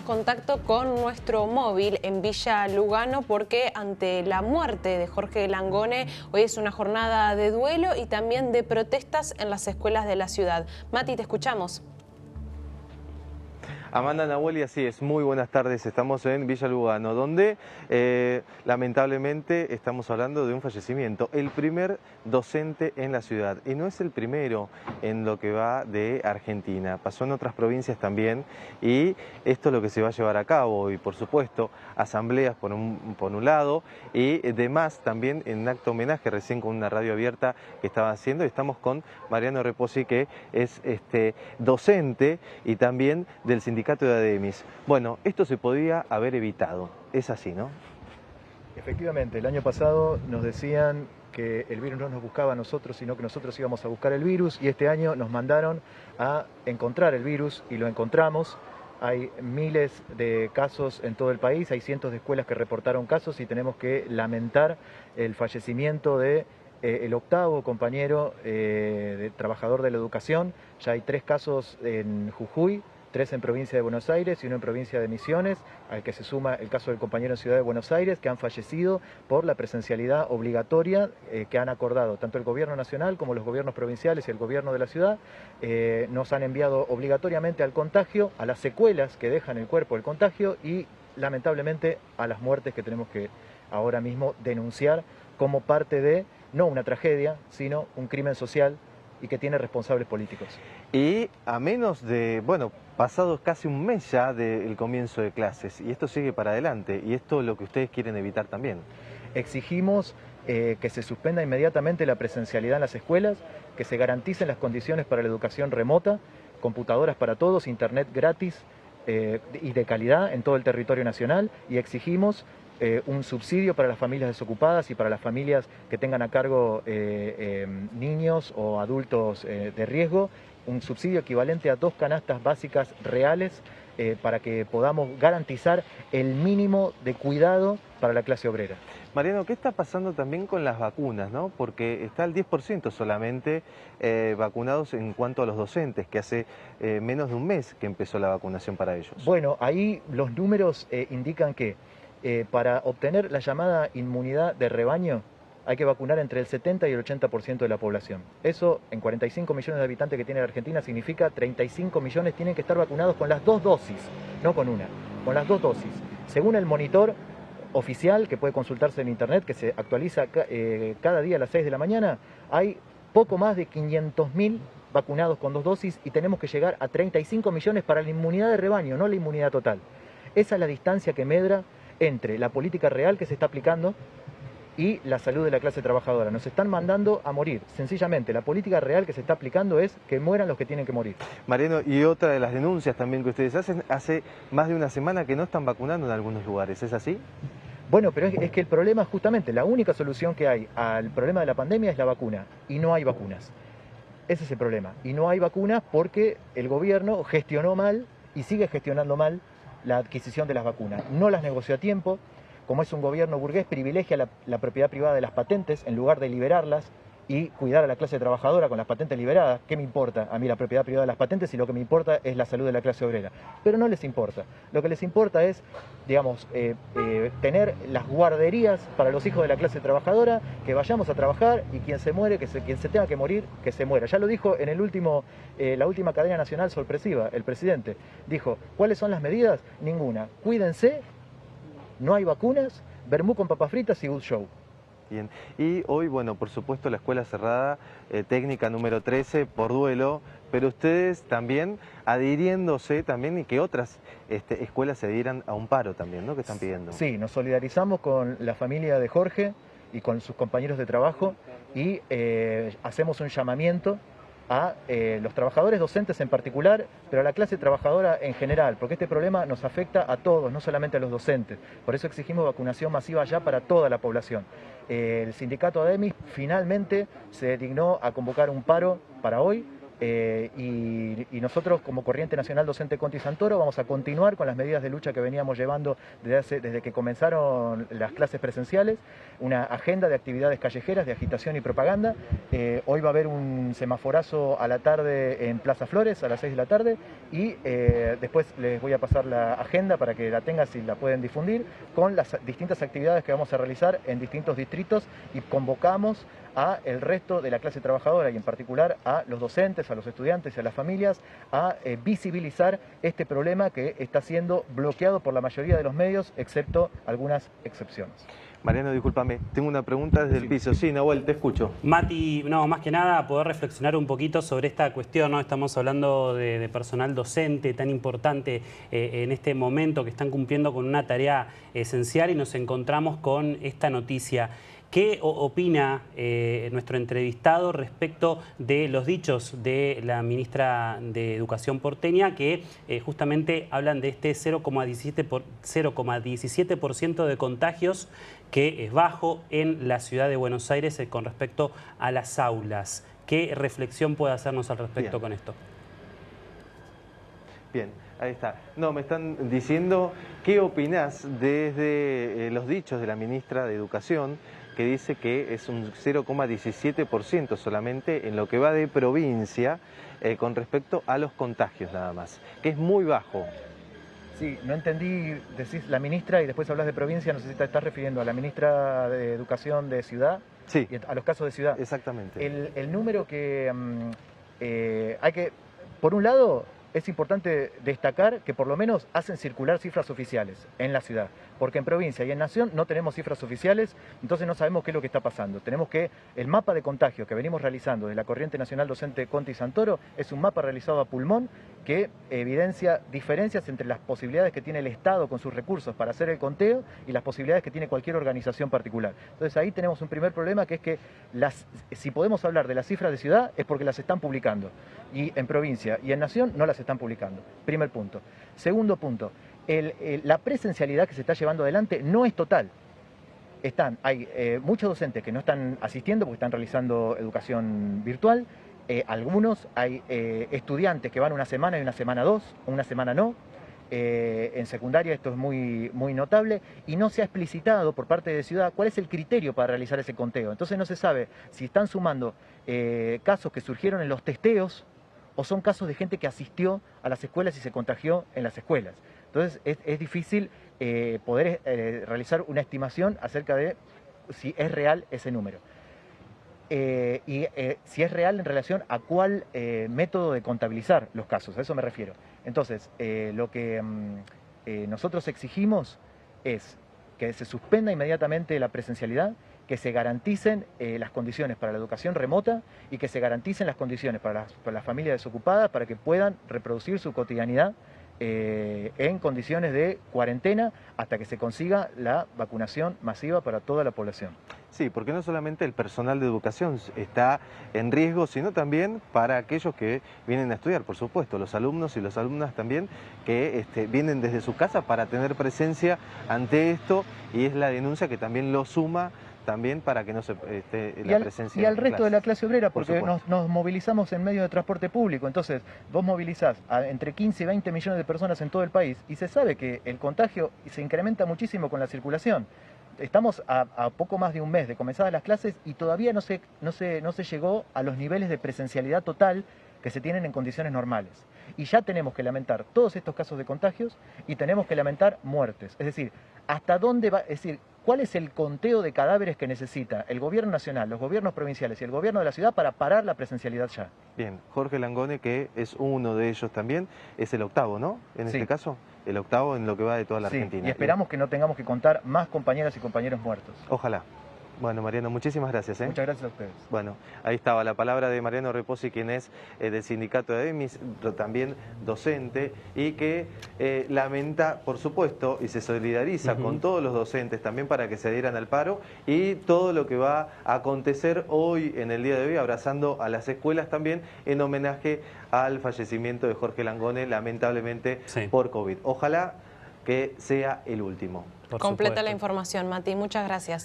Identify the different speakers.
Speaker 1: contacto con nuestro móvil en Villa Lugano porque ante la muerte de Jorge Langone, hoy es una jornada de duelo y también de protestas en las escuelas de la ciudad. Mati, te escuchamos.
Speaker 2: Amanda, Nahuel, y así es, muy buenas tardes, estamos en Villa Lugano, donde lamentablemente estamos hablando de un fallecimiento, el primer docente en la ciudad, y no es el primero en lo que va de Argentina, pasó en otras provincias también, y esto es lo que se va a llevar a cabo, y por supuesto, asambleas por un lado, y demás también en acto homenaje, recién con una radio abierta que estaba haciendo, y estamos con Mariano Reposi, que es docente y también del sindicato de ADEMIS. Bueno, esto se podía haber evitado, es así, ¿no?
Speaker 3: Efectivamente, el año pasado nos decían que el virus no nos buscaba a nosotros, sino que nosotros íbamos a buscar el virus, y este año nos mandaron a encontrar el virus y lo encontramos. Hay miles de casos en todo el país, hay cientos de escuelas que reportaron casos y tenemos que lamentar el fallecimiento de el octavo compañero trabajador de la educación. Ya hay 3 casos en Jujuy, 3 en provincia de Buenos Aires y 1 en provincia de Misiones, al que se suma el caso del compañero en Ciudad de Buenos Aires, que han fallecido por la presencialidad obligatoria que han acordado tanto el gobierno nacional como los gobiernos provinciales y el gobierno de la ciudad. Nos han enviado obligatoriamente al contagio, a las secuelas que deja en el cuerpo el contagio y lamentablemente a las muertes que tenemos que ahora mismo denunciar como parte de, no una tragedia, sino un crimen social y que tiene responsables políticos.
Speaker 2: Y a menos de, bueno, pasado casi un mes ya del comienzo de clases, y esto sigue para adelante, y esto es lo que ustedes quieren evitar también.
Speaker 3: Exigimos que se suspenda inmediatamente la presencialidad en las escuelas, que se garanticen las condiciones para la educación remota, computadoras para todos, internet gratis y de calidad en todo el territorio nacional, y exigimos un subsidio para las familias desocupadas y para las familias que tengan a cargo niños o adultos de riesgo, un subsidio equivalente a 2 canastas básicas reales para que podamos garantizar el mínimo de cuidado para la clase obrera.
Speaker 2: Mariano, ¿qué está pasando también con las vacunas, ¿no? Porque está el 10% solamente vacunados en cuanto a los docentes, que hace menos de un mes que empezó la vacunación para ellos.
Speaker 3: Bueno, ahí los números indican que para obtener la llamada inmunidad de rebaño hay que vacunar entre el 70 y el 80% de la población. Eso, en 45 millones de habitantes que tiene la Argentina, significa 35 millones tienen que estar vacunados con las 2 dosis, no con una, con las 2 dosis. Según el monitor oficial, que puede consultarse en internet, que se actualiza cada día a las 6 de la mañana, hay poco más de 500.000 vacunados con 2 dosis y tenemos que llegar a 35 millones para la inmunidad de rebaño, no la inmunidad total. Esa es la distancia que medra entre la política real que se está aplicando y la salud de la clase trabajadora. Nos están mandando a morir. Sencillamente, la política real que se está aplicando es que mueran los que tienen que morir.
Speaker 2: Mariano, y otra de las denuncias también que ustedes hacen, hace más de una semana que no están vacunando en algunos lugares, ¿es así?
Speaker 3: Bueno, pero es que el problema, justamente, la única solución que hay al problema de la pandemia es la vacuna, y no hay vacunas. Ese es el problema. Y no hay vacunas porque el gobierno gestionó mal y sigue gestionando mal la adquisición de las vacunas. No las negoció a tiempo. Como es un gobierno burgués, privilegia la propiedad privada de las patentes en lugar de liberarlas y cuidar a la clase trabajadora con las patentes liberadas. ¿Qué me importa a mí la propiedad privada de las patentes si lo que me importa es la salud de la clase obrera? Pero no les importa. Lo que les importa es, digamos, tener las guarderías para los hijos de la clase trabajadora, que vayamos a trabajar y quien se muere, quien se tenga que morir, que se muera. Ya lo dijo en la última cadena nacional sorpresiva, el presidente. Dijo, ¿cuáles son las medidas? Ninguna. Cuídense. No hay vacunas, vermú con papas fritas y good show.
Speaker 2: Bien, y hoy, bueno, por supuesto la escuela cerrada, técnica número 13 por duelo, pero ustedes también adhiriéndose también y que otras escuelas se adhieran a un paro también, ¿no? Que están pidiendo.
Speaker 3: Sí, nos solidarizamos con la familia de Jorge y con sus compañeros de trabajo y hacemos un llamamiento a los trabajadores docentes en particular, pero a la clase trabajadora en general, porque este problema nos afecta a todos, no solamente a los docentes. Por eso exigimos vacunación masiva ya para toda la población. El sindicato ADEMIS finalmente se dignó a convocar un paro para hoy, Y nosotros, como Corriente Nacional Docente Conti Santoro, vamos a continuar con las medidas de lucha que veníamos llevando desde que comenzaron las clases presenciales, una agenda de actividades callejeras, de agitación y propaganda. Hoy va a haber un semaforazo a la tarde en Plaza Flores, a las 6 de la tarde, y después les voy a pasar la agenda para que la tengan, si la pueden difundir, con las distintas actividades que vamos a realizar en distintos distritos, y convocamos a el resto de la clase trabajadora y en particular a los docentes, a los estudiantes y a las familias a visibilizar este problema que está siendo bloqueado por la mayoría de los medios, excepto algunas excepciones.
Speaker 2: Mariano, discúlpame, tengo una pregunta desde el piso. Sí, Nahuel, te escucho.
Speaker 4: Mati, no, más que nada poder reflexionar un poquito sobre esta cuestión, ¿no? Estamos hablando de personal docente tan importante en este momento, que están cumpliendo con una tarea esencial, y nos encontramos con esta noticia. ¿Qué opina nuestro entrevistado respecto de los dichos de la ministra de Educación porteña, que justamente hablan de este 0,17% de contagios, que es bajo en la ciudad de Buenos Aires con respecto a las aulas? ¿Qué reflexión puede hacernos al respecto con esto?
Speaker 2: Bien, ahí está. No, me están diciendo, ¿qué opinás desde los dichos de la ministra de Educación, que dice que es un 0,17% solamente en lo que va de provincia con respecto a los contagios nada más, que es muy bajo?
Speaker 3: Sí, no entendí, decís la ministra y después hablas de provincia, no sé si te estás refiriendo a la ministra de Educación de Ciudad.
Speaker 2: Sí.
Speaker 3: Y a los casos de Ciudad.
Speaker 2: Exactamente.
Speaker 3: El número que hay que, por un lado, es importante destacar que por lo menos hacen circular cifras oficiales en la ciudad, porque en provincia y en nación no tenemos cifras oficiales, entonces no sabemos qué es lo que está pasando. Tenemos que, el mapa de contagio que venimos realizando de la Corriente Nacional Docente Conti Santoro es un mapa realizado a pulmón que evidencia diferencias entre las posibilidades que tiene el Estado con sus recursos para hacer el conteo y las posibilidades que tiene cualquier organización particular. Entonces ahí tenemos un primer problema, que es que si podemos hablar de las cifras de ciudad es porque las están publicando, y en provincia y en nación no las están publicando. Primer punto. Segundo punto, la presencialidad que se está llevando adelante no es total. Hay muchos docentes que no están asistiendo porque están realizando educación virtual. Algunos hay estudiantes que van una semana y una semana dos, una semana no. En secundaria esto es muy, muy notable, y no se ha explicitado por parte de Ciudad cuál es el criterio para realizar ese conteo. Entonces no se sabe si están sumando casos que surgieron en los testeos o son casos de gente que asistió a las escuelas y se contagió en las escuelas. Entonces es difícil poder realizar una estimación acerca de si es real ese número. Si es real en relación a cuál método de contabilizar los casos, a eso me refiero. Entonces, lo que nosotros exigimos es que se suspenda inmediatamente la presencialidad, que se garanticen las condiciones para la educación remota y que se garanticen las condiciones para las familias desocupadas para que puedan reproducir su cotidianidad en condiciones de cuarentena hasta que se consiga la vacunación masiva para toda la población.
Speaker 2: Sí, porque no solamente el personal de educación está en riesgo, sino también para aquellos que vienen a estudiar, por supuesto, los alumnos y las alumnas también, que vienen desde su casa para tener presencia ante esto, y es la denuncia que también lo suma también para que no se la presencia.
Speaker 3: Y al resto de la clase obrera, porque
Speaker 2: por
Speaker 3: nos movilizamos en medio de transporte público. Entonces, vos movilizás a entre 15 y 20 millones de personas en todo el país, y se sabe que el contagio se incrementa muchísimo con la circulación. Estamos a poco más de un mes de comenzadas las clases y todavía no se llegó a los niveles de presencialidad total que se tienen en condiciones normales. Y ya tenemos que lamentar todos estos casos de contagios y tenemos que lamentar muertes. Es decir, ¿hasta dónde va? Es decir, ¿cuál es el conteo de cadáveres que necesita el gobierno nacional, los gobiernos provinciales y el gobierno de la ciudad para parar la presencialidad ya?
Speaker 2: Bien, Jorge Langone, que es uno de ellos también, es el octavo, ¿no? En este caso, el octavo en lo que va de toda la Argentina.
Speaker 3: Y esperamos que no tengamos que contar más compañeras y compañeros muertos.
Speaker 2: Ojalá. Bueno, Mariano, muchísimas gracias.
Speaker 3: Muchas gracias a ustedes.
Speaker 2: Bueno, ahí estaba la palabra de Mariano Reposi, quien es del sindicato de EMIS, también docente, y que lamenta, por supuesto, y se solidariza con todos los docentes también para que se adhieran al paro, y todo lo que va a acontecer hoy, en el día de hoy, abrazando a las escuelas también, en homenaje al fallecimiento de Jorge Langone, lamentablemente por COVID. Ojalá que sea el último.
Speaker 1: Completa la información, Mati. Muchas gracias.